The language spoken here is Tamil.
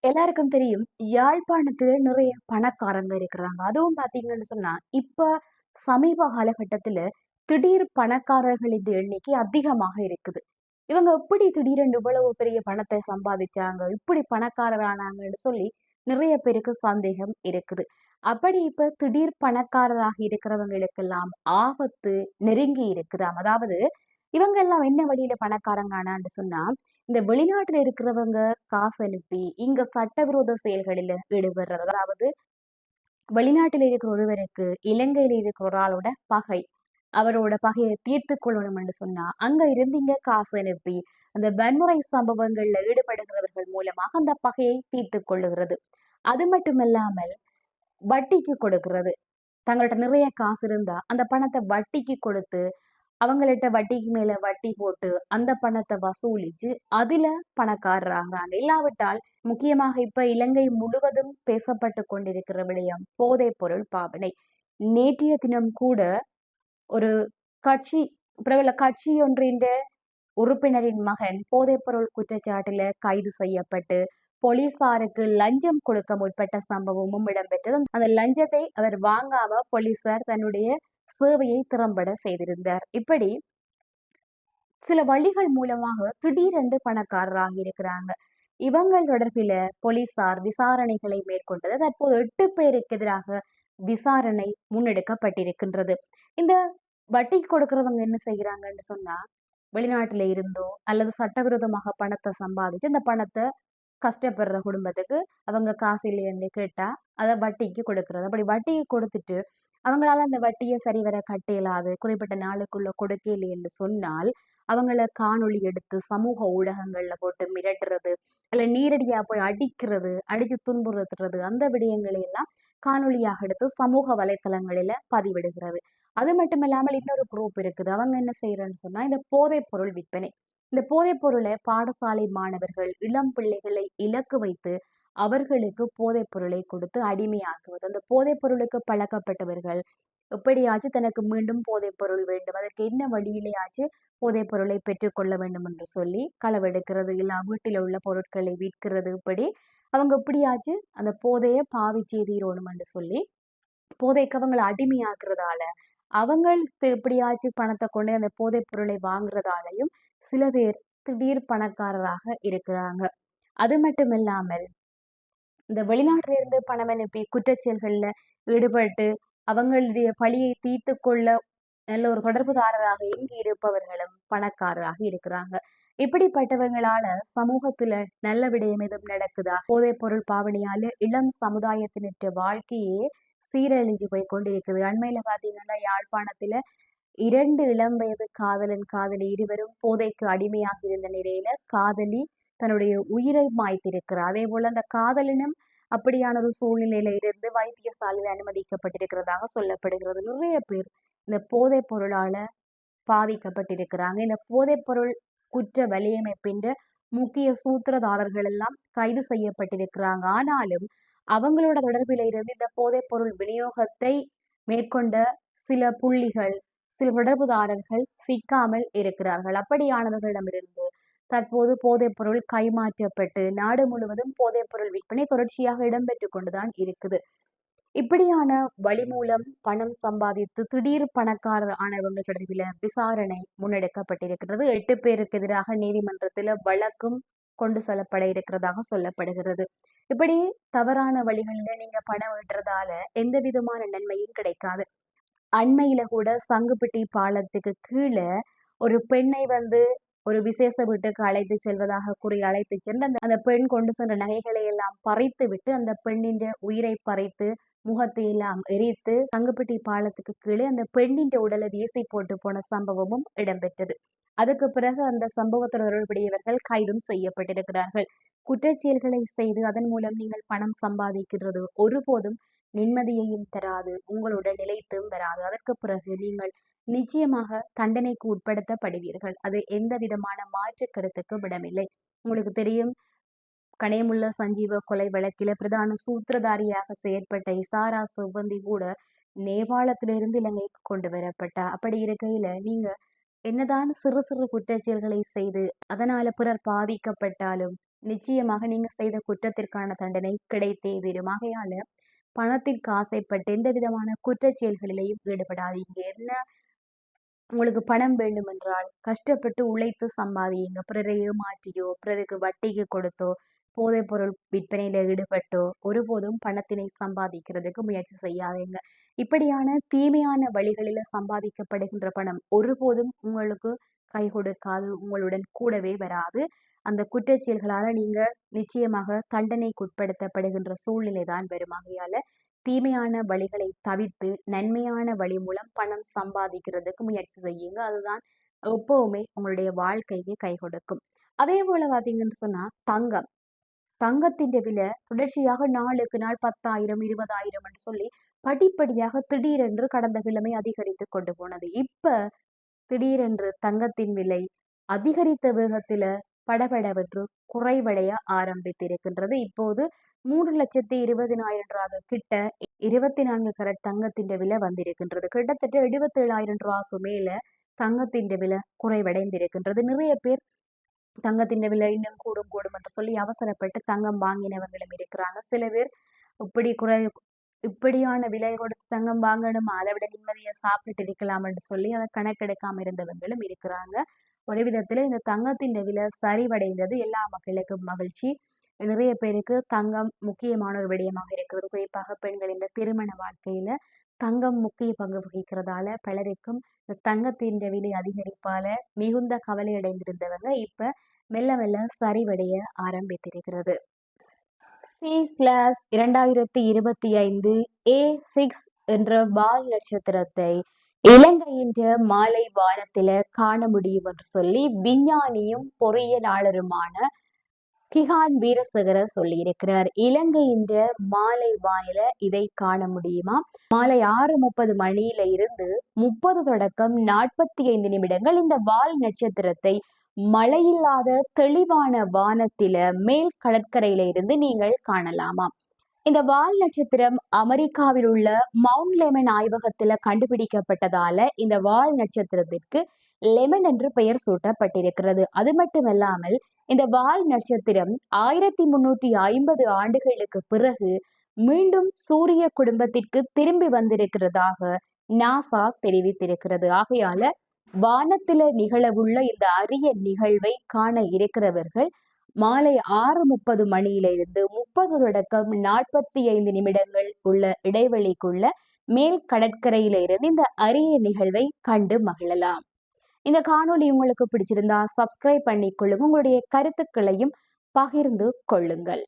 எல்லாருக்கும் தெரியும். யாழ்ப்பாணத்துல நிறைய பணக்காரங்க இருக்கிறாங்க. அதுவும் பார்த்தீங்கன்னு சொன்னா, இப்ப சமீப காலகட்டத்துல திடீர் பணக்காரர்களின் எண்ணிக்கை அதிகமாக இருக்குது. இவங்க எப்படி திடீரென்று இவ்வளவு பெரிய பணத்தை சம்பாதிச்சாங்க? இப்படி பணக்காரரானாங்கன்னு சொல்லி நிறைய பேருக்கு சந்தேகம் இருக்குது. அப்படி இப்ப திடீர் பணக்காரராக இருக்கிறவங்களுக்கெல்லாம் ஆபத்து நெருங்கி இருக்குதாம். அதாவது இவங்க எல்லாம் என்ன வழியில பணக்காரங்க ஆனான்னு சொன்னா, இந்த வெளிநாட்டுல இருக்கிறவங்க காசு அனுப்பி இங்க சட்டவிரோத செயல்களில ஈடுபடுறது. அதாவது வெளிநாட்டில் இருக்கிற ஒருவருக்கு இலங்கையில இருக்கிற ஒரு ஆளோட பகை. அவரோட பகையை தீர்த்து கொள்ளணும் என்று சொன்னா அங்க இருந்து இங்க காசு அனுப்பி அந்த வன்முறை சம்பவங்கள்ல ஈடுபடுகிறவர்கள் மூலமாக அந்த பகையை தீர்த்து கொள்ளுகிறது. அது மட்டுமல்லாமல் வட்டிக்கு கொடுக்கிறது. தங்கள்ட்ட நிறைய காசு இருந்தா அந்த பணத்தை வட்டிக்கு கொடுத்து அவங்கள்ட்ட வட்டிக்கு மேல வட்டி போட்டு அந்த பணத்தை வசூலிச்சு அதுல பணக்காரராகிறாங்க. இல்லாவிட்டால் முக்கியமாக இப்ப இலங்கை முழுவதும் பேசப்பட்டு கொண்டிருக்கிற விடயம் போதைப் பொருள் பாவனை. நேற்றைய தினம் கூட ஒரு கட்சி பிரபல கட்சி ஒன்றின் உறுப்பினரின் மகன் போதைப்பொருள் குற்றச்சாட்டுல கைது செய்யப்பட்டு போலீசாருக்கு லஞ்சம் கொடுக்க முற்பட்ட சம்பவமும் இடம்பெற்றது. அந்த லஞ்சத்தை அவர் வாங்காம போலீசார் தன்னுடைய சேவையை திறம்பட செய்திருந்தார். இப்படி சில வழிகள் மூலமாக திடீரென்று பணக்காரராகி இருக்கிறாங்க. இவங்கள் தொடர்பில போலீசார் விசாரணைகளை மேற்கொண்டது. தற்போது 8 பேருக்கு எதிராக விசாரணை முன்னெடுக்கப்பட்டிருக்கின்றது. இந்த வட்டிக்கு கொடுக்கிறவங்க என்ன செய்கிறாங்கன்னு சொன்னா, வெளிநாட்டுல இருந்தோ அல்லது சட்டவிரோதமாக பணத்தை சம்பாதிச்சு அந்த பணத்தை கஷ்டப்படுற குடும்பத்துக்கு அவங்க காசு இல்லைன்னு கேட்டா அதை வட்டிக்கு கொடுக்கறது. அப்படி வட்டிக்கு கொடுத்துட்டு அவங்களால அந்த வட்டியை சரிவர கட்ட இயலாது, குறிப்பிட்ட நாளுக்குள்ள கொடுக்கல என்று சொன்னால் அவங்கள காணொளி எடுத்து சமூக ஊடகங்கள்ல போட்டு மிரட்டுறது, அல்ல நேரடியா போய் அடிக்கிறது, அடிச்சு துன்புறுத்துறது, அந்த விடயங்களை எல்லாம் காணொளியாக எடுத்து சமூக வலைத்தளங்களில பதிவிடுகிறது. அது மட்டுமில்லாமல் இன்னொரு குரூப் இருக்குது. அவங்க என்ன செய்யறன்னு சொன்னா இந்த போதைப் பொருள் விற்பனை. இந்த போதைப் பொருளை பாடசாலை மாணவர்கள் இளம் பிள்ளைகளை இலக்கு வைத்து அவர்களுக்கு போதைப் பொருளை கொடுத்து அடிமையாக்குவது. அந்த போதைப் பொருளுக்கு பழக்கப்பட்டவர்கள் எப்படியாச்சும் தனக்கு மீண்டும் போதைப் பொருள் வேண்டும், அதற்கு என்ன வழியிலேயாச்சும் போதைப் பொருளை பெற்றுக்கொள்ள வேண்டும் என்று சொல்லி களவெடுக்கிறது, இல்ல வீட்டில் உள்ள பொருட்களை விற்கிறது. இப்படி அவங்க எப்படியாச்சும் அந்த போதையை பாவிச்சே தீரணும் என்று சொல்லி போதைக்கு அவங்களை அடிமையாக்குறதால அவங்க எப்படியாச்சும் பணத்தை கொண்டு அந்த போதைப் பொருளை வாங்குறதாலையும் சில பேர் திடீர் பணக்காரராக இருக்கிறாங்க. அது மட்டும் இல்லாமல் இந்த வெளிநாட்டில இருந்து பணம் அனுப்பி குற்றச்செயல்கள்ல ஈடுபட்டு அவங்களுடைய பழியை தீர்த்து கொள்ள நல்ல ஒரு தொடர்புதாரராக இங்கு இருப்பவர்களும் பணக்காரராக இருக்கிறாங்க. இப்படிப்பட்டவங்களால சமூகத்துல நல்ல விடயம் எதுவும் நடக்குதா? போதைப் பொருள் பாவனையால இளம் சமுதாயத்தினற்ற வாழ்க்கையே சீரழிஞ்சு போய் கொண்டிருக்குது. அண்மையில பாத்தீங்கன்னா யாழ்ப்பாணத்துல 2 இளம் வயது காதலன் காதலி இருவரும் போதைக்கு அடிமையாக இருந்த நிலையில காதலி தன்னுடைய உயிரை மாய்த்திருக்கிறார். அதே போல அந்த காதலனும் அப்படியான ஒரு சூழ்நிலையில இருந்து வைத்தியசாலையில் அனுமதிக்கப்பட்டிருக்கிறதாக சொல்லப்படுகிறது. நிறைய பேர் இந்த போதைப் பொருளால பாதிக்கப்பட்டிருக்கிறாங்க. இந்த போதைப் பொருள் குற்ற வலையமைப்பின் முக்கிய சூத்திரதாரர்கள் எல்லாம் கைது செய்யப்பட்டிருக்கிறாங்க. ஆனாலும் அவங்களோட தொடர்பில இருந்து இந்த போதைப் பொருள் விநியோகத்தை மேற்கொண்ட சில புள்ளிகள், சில தொடர்புதாரர்கள் சிக்காமல் இருக்கிறார்கள். அப்படியானவர்களிடமிருந்து தற்போது போதைப் பொருள் கைமாற்றப்பட்டு நாடு முழுவதும் போதைப் பொருள் விற்பனை தொடர்ச்சியாக இடம்பெற்றுக் கொண்டுதான் இருக்குது. இப்படியான வழி மூலம் பணம் சம்பாதித்து திடீர் பணக்காரர் ஆனவங்க தொடர்பில விசாரணை முன்னெடுக்கப்பட்டிருக்கிறது. 8 பேருக்கு எதிராக நீதிமன்றத்துல வழக்கும் கொண்டு செல்லப்பட இருக்கிறதாக சொல்லப்படுகிறது. இப்படி தவறான வழிகளில நீங்க பணம் ஈட்டுறதால எந்த விதமான நன்மையும் கிடைக்காது. அண்மையில கூட சங்குப்பிட்டி பாலத்துக்கு கீழே ஒரு பெண்ணை ஒரு விசேஷ வீட்டுக்கு அழைத்து செல்வதாக கூறி அழைத்து சென்று அந்த பெண் கொண்டு சென்ற நகைகளை எல்லாம் பறித்து விட்டு அந்த பெண்ணின் உயிரை பறித்து முகத்தை எல்லாம் எரித்து சங்குப்பிட்டி பாலத்துக்கு கீழே அந்த பெண்ணின் உடலை வீசி போட்டு போன சம்பவமும் இடம்பெற்றது. அதுக்கு பிறகு அந்த சம்பவத்தோடு தொடர்புடையவர்கள் கைதும் செய்யப்பட்டிருக்கிறார்கள். குற்றச்செயல்களை செய்து அதன் மூலம் நீங்கள் பணம் சம்பாதிக்கிறது ஒருபோதும் நிம்மதியையும் தராது, உங்களுடன் நிலைத்தும் வராது. அதற்கு பிறகு நீங்கள் நிச்சயமாக தண்டனைக்கு உட்படுத்தப்படுவீர்கள். அது எந்த விதமான மாற்று கருத்துக்கும் விடமில்லை. உங்களுக்கு தெரியும், கனேமுல்ல சஞ்சீவ கொலை வழக்கில பிரதான சூத்திரதாரியாக செயற்பட்ட இசாரா செவ்வந்தி கூட நேபாளத்திலிருந்து இலங்கைக்கு கொண்டு வரப்பட்டா. அப்படி இருக்கையில நீங்க என்னதான் சிறு சிறு குற்றச்செயல்களை செய்து அதனால பிறர் பாதிக்கப்பட்டாலும் நிச்சயமாக நீங்க செய்த குற்றத்திற்கான தண்டனை கிடைத்தே தீரும். ஆகையால பணத்திற்கு ஆசைப்பட்டு எந்த விதமான குற்றச் செயல்களிலேயும் ஈடுபடாதீங்க. என்ன உங்களுக்கு பணம் வேண்டுமென்றால் கஷ்டப்பட்டு உழைத்து சம்பாதியுங்க. பிறரை ஏமாற்றியோ, பிறருக்கு வட்டிக்கு கொடுத்தோ, போதைப் பொருள் விற்பனையில ஈடுபட்டோ ஒருபோதும் பணத்தினை சம்பாதிக்கிறதுக்கு முயற்சி செய்யாதீங்க. இப்படியான தீமையான வழிகளில சம்பாதிக்கப்படுகின்ற பணம் ஒருபோதும் உங்களுக்கு கை கொடுக்காது. உங்களுடன் கூடவே வராது. அந்த குற்றச் செயல்களால நீங்க நிச்சயமாக தண்டனைக்குட்படுத்தப்படுகின்ற சூழ்நிலை தான் வரும். ஆகையால தீமையான வழிகளை தவிர்த்து நன்மையான வழி மூலம் பணம் சம்பாதிக்கிறதுக்கு முயற்சி செய்யுங்க. அதுதான் எப்பவுமே உங்களுடைய வாழ்க்கைக்கு கை கொடுக்கும். அதே போல பாத்தீங்கன்னு சொன்னா தங்கம். தங்கத்தின் விலை தொடர்ச்சியாக நாளுக்கு நாள் 10,000 20,000 என்று சொல்லி படிப்படியாக திடீரென்று கடந்த கிழமை அதிகரித்து கொண்டு போனது. இப்ப திடீரென்று தங்கத்தின் விலை அதிகரித்த வேகத்தில படபடவென்று குறைவடைய ஆரம்பித்திருக்கின்றது. இப்போது 3,20,000 கிட்ட 24 கரட் தங்கத்தின் விலை வந்திருக்கின்றது. கிட்டத்தட்ட 77,000 மேல தங்கத்தின் விலை குறைவடைந்திருக்கின்றது. நிறைய பேர் தங்கத்தின் விலை இன்னும் கூடும் கூடும் என்று சொல்லி அவசரப்பட்டு தங்கம் வாங்கினவங்களும் இருக்கிறாங்க. சில பேர் இப்படியான விலை கொடுத்து தங்கம் வாங்கணுமா, அதை விட நிம்மதியா சாப்பிட்டுட்டு இருக்கலாம் என்று சொல்லி அதை கணக்கெடுக்காம இருந்தவங்களும் இருக்கிறாங்க. ஒரு விதத்துல இந்த தங்கத்தின் விலை சரிவடைந்தது எல்லா மக்களுக்கும் மகிழ்ச்சி. நிறைய பேருக்கு தங்கம் முக்கியமான ஒரு விடயமாக இருக்கிறது. குறிப்பாக பெண்களின் திருமண வாழ்க்கையில தங்கம் முக்கிய பங்கு வகிக்கிறதால பலருக்கும் இந்த தங்கத்தின் விலை அதிகரிப்பால மிகுந்த கவலை அடைந்திருந்தவங்க இப்ப மெல்ல மெல்ல சரிவடைய ஆரம்பித்திருக்கிறது. C/2025 A6 என்ற வால் நட்சத்திரத்தை இலங்கையின் மாலை வானத்தில காண முடியும் என்று சொல்லி விஞ்ஞானியும் பொறியியலாளருமான கிஹான் வீரசேகர சொல்லியிருக்கிறார். இலங்கையின் மாலை வானில இதை காண முடியுமா? மாலை 6:30 மணியில இருந்து 30 தொடக்கம் 45 நிமிடங்கள் இந்த வால் நட்சத்திரத்தை மழையில்லாத தெளிவான வானத்தில மேல் கடற்கரையில இருந்து நீங்கள் காணலாமா? இந்த வால் நட்சத்திரம் அமெரிக்காவில் உள்ள மவுண்ட் லெமன் ஆய்வகத்துல கண்டுபிடிக்கப்பட்டதால இந்த வால் நட்சத்திரத்திற்கு லெமன் என்று பெயர் சூட்டப்பட்டிருக்கிறது. அது மட்டுமல்லாமல் இந்த வால் நட்சத்திரம் 1350 ஆண்டுகளுக்கு பிறகு மீண்டும் சூரிய குடும்பத்திற்கு திரும்பி வந்திருக்கிறதாக நாசா தெரிவித்திருக்கிறது. ஆகையால வானத்தில நிகழவுள்ள இந்த அரிய நிகழ்வை காண இருக்கிறவர்கள் மாலை 6:30 மணியிலிருந்து 30 தொடக்கம் 45 நிமிடங்கள் உள்ள இடைவெளிக்குள்ள மேல் கடற்கரையில இருந்து இந்த அரிய நிகழ்வை கண்டு மகிழலாம். இந்த காணொளி உங்களுக்கு பிடிச்சிருந்தா சப்ஸ்கிரைப் பண்ணிக்கொள்ளுங்க. உங்களுடைய கருத்துக்களையும் பகிர்ந்து கொள்ளுங்கள்.